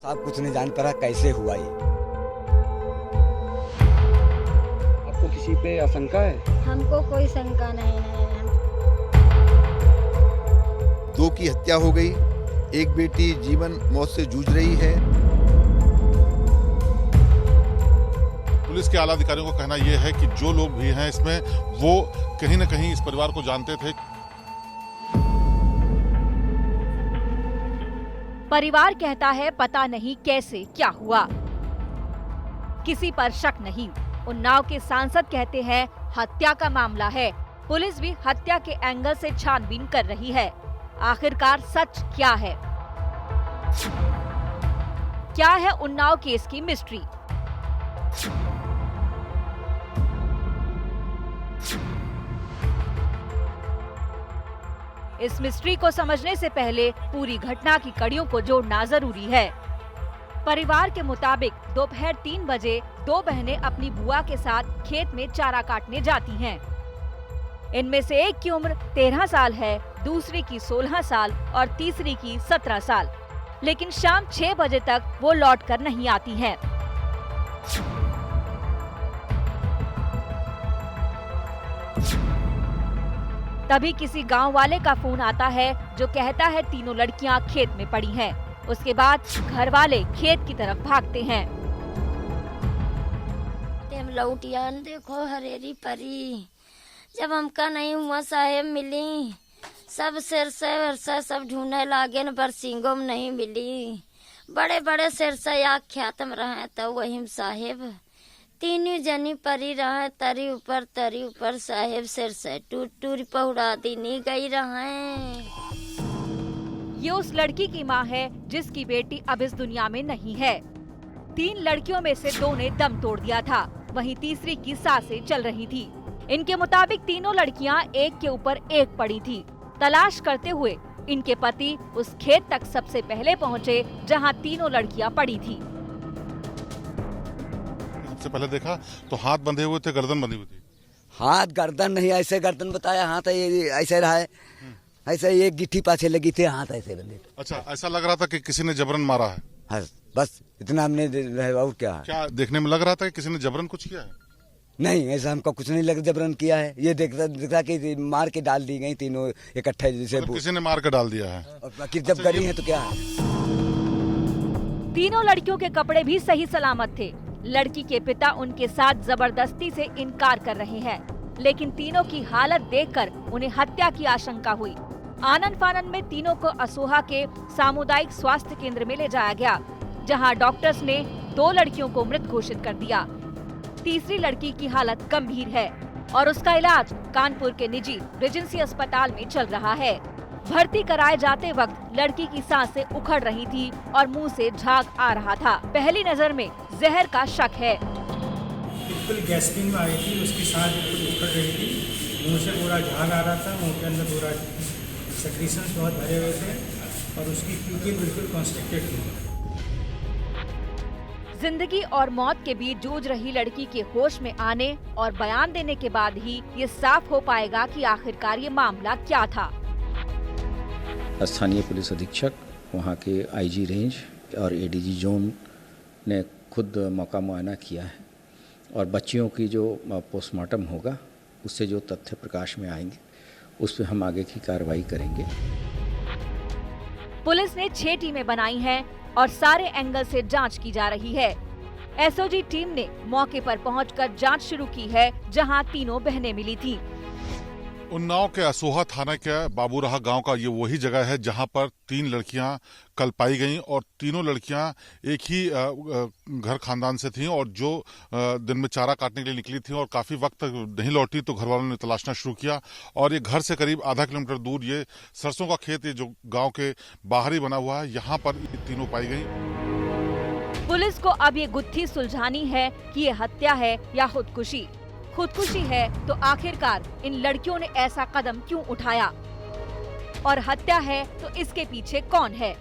साहब कुछ नहीं जान पा कैसे हुआ ये। आपको किसी पे आशंका है? हमको कोई शंका नहीं है। दो की हत्या हो गई, एक बेटी जीवन मौत से जूझ रही है। पुलिस के आला अधिकारियों का कहना यह है कि जो लोग भी हैं इसमें, वो कहीं न कहीं इस परिवार को जानते थे। परिवार कहता है पता नहीं कैसे क्या हुआ, किसी पर शक नहीं। उन्नाव के सांसद कहते हैं हत्या का मामला है। पुलिस भी हत्या के एंगल से छानबीन कर रही है। आखिरकार सच क्या है? क्या है उन्नाव केस की मिस्ट्री? इस मिस्ट्री को समझने से पहले पूरी घटना की कड़ियों को जोड़ना जरूरी है। परिवार के मुताबिक दोपहर 3 बजे दो बहनें अपनी बुआ के साथ खेत में चारा काटने जाती हैं। इनमें से एक की उम्र 13 साल है, दूसरी की 16 साल और तीसरी की 17 साल। लेकिन शाम 6 बजे तक वो लौट कर नहीं आती हैं। तभी किसी गांव वाले का फोन आता है जो कहता है तीनों लड़कियां खेत में पड़ी हैं। उसके बाद घर वाले खेत की तरफ भागते हैं। तेम लौटियान देखो हरेरी परी, जब हमका नहीं हुआ साहेब मिली, सब सिरसा वरसा सब ढूंढने लागे न बरसिंगो में नहीं मिली। बड़े बड़े सिरसा या ख्यातम रहे तो वही साहेब, तीनों जनी परी रहे तरी ऊपर साहेब सिरसा टूट टूट पहुड़ा दीनी गई रहे। ये उस लड़की की मां है जिसकी बेटी अब इस दुनिया में नहीं है। 3 लड़कियों में से 2 ने दम तोड़ दिया था, वहीं तीसरी की सांसें चल रही थी। इनके मुताबिक तीनों लड़कियां एक के ऊपर एक पड़ी थी। तलाश करते हुए इनके पति उस खेत तक सबसे पहले पहुंचे जहां तीनों लड़कियां पड़ी थी। सबसे पहले देखा तो हाथ बंधे हुए थे, गर्दन बंधी हुई थी। हाथ गर्दन नहीं, ऐसे गर्दन बताया, हाथ ऐसे रहा है, ऐसे एक गिट्टी पाछे लगी थी, हाथ ऐसे बंधे। अच्छा, ऐसा लग रहा था कि किसी ने जबरन मारा है? हाँ, बस इतना हमने और क्या है। क्या देखने में लग रहा था कि किसी ने जबरन कुछ किया है? नहीं, ऐसा हमको कुछ नहीं लगा जबरन किया है। ये दिखता कि मार के डाल दी गई तीनों इकट्ठे, जैसे किसी ने मार के डाल दिया है। बाकी जब करी है तो क्या है। तीनों लड़कियों के कपड़े भी सही सलामत थे। लड़की के पिता उनके साथ जबरदस्ती से इनकार कर रहे हैं, लेकिन तीनों की हालत देखकर उन्हें हत्या की आशंका हुई। आनन फानन में तीनों को असोहा के सामुदायिक स्वास्थ्य केंद्र में ले जाया गया, जहां डॉक्टर्स ने 2 लड़कियों को मृत घोषित कर दिया। तीसरी लड़की की हालत गंभीर है और उसका इलाज कानपुर के निजी रेजेंसी अस्पताल में चल रहा है। भर्ती कराए जाते वक्त लड़की की सांसें उखड़ रही थी और मुंह से झाग आ रहा था। पहली नजर में जहर का शक है। बिल्कुल गैस्पिंग में आई थी, उसकी सांस बिल्कुल उखड़ रही थी, मुंह से पूरा झाग आ रहा था, मुंह के अंदर पूरा सेक्रीशंस बहुत भरे हुए थे और उसकी प्यूपिल बिल्कुल कॉन्स्ट्रिक्टेड थी। जिंदगी और मौत के बीच जूझ रही लड़की के होश में आने और बयान देने के बाद ही ये साफ हो पाएगा कि आखिरकार ये मामला क्या था। स्थानीय पुलिस अधीक्षक, वहाँ के आईजी रेंज और एडीजी जोन ने खुद मौका मुआयना किया है और बच्चियों की जो पोस्टमार्टम होगा उससे जो तथ्य प्रकाश में आएंगे उस पर हम आगे की कार्रवाई करेंगे। पुलिस ने 6 टीमें बनाई हैं और सारे एंगल से जांच की जा रही है। एसओजी टीम ने मौके पर पहुंचकर जांच शुरू की है, जहां तीनों बहनें मिली थीं। उन्नाव के असोहा थाना के बाबूराहा गांव का ये वही जगह है जहां पर 3 लड़कियां कल पाई गईं और तीनों लड़कियां एक ही घर खानदान से थीं और जो दिन में चारा काटने के लिए निकली थीं और काफी वक्त तक नहीं लौटी तो घर वालों ने तलाशना शुरू किया और ये घर से करीब आधा किलोमीटर दूर ये सरसों का खेत, ये जो गाँव के बाहर ही बना हुआ है, यहाँ पर तीनों पाई गई। पुलिस को अब ये गुत्थी सुलझानी है कि ये हत्या है या खुदकुशी। खुदकुशी है तो आखिरकार इन लड़कियों ने ऐसा कदम क्यों उठाया, और हत्या है तो इसके पीछे कौन है।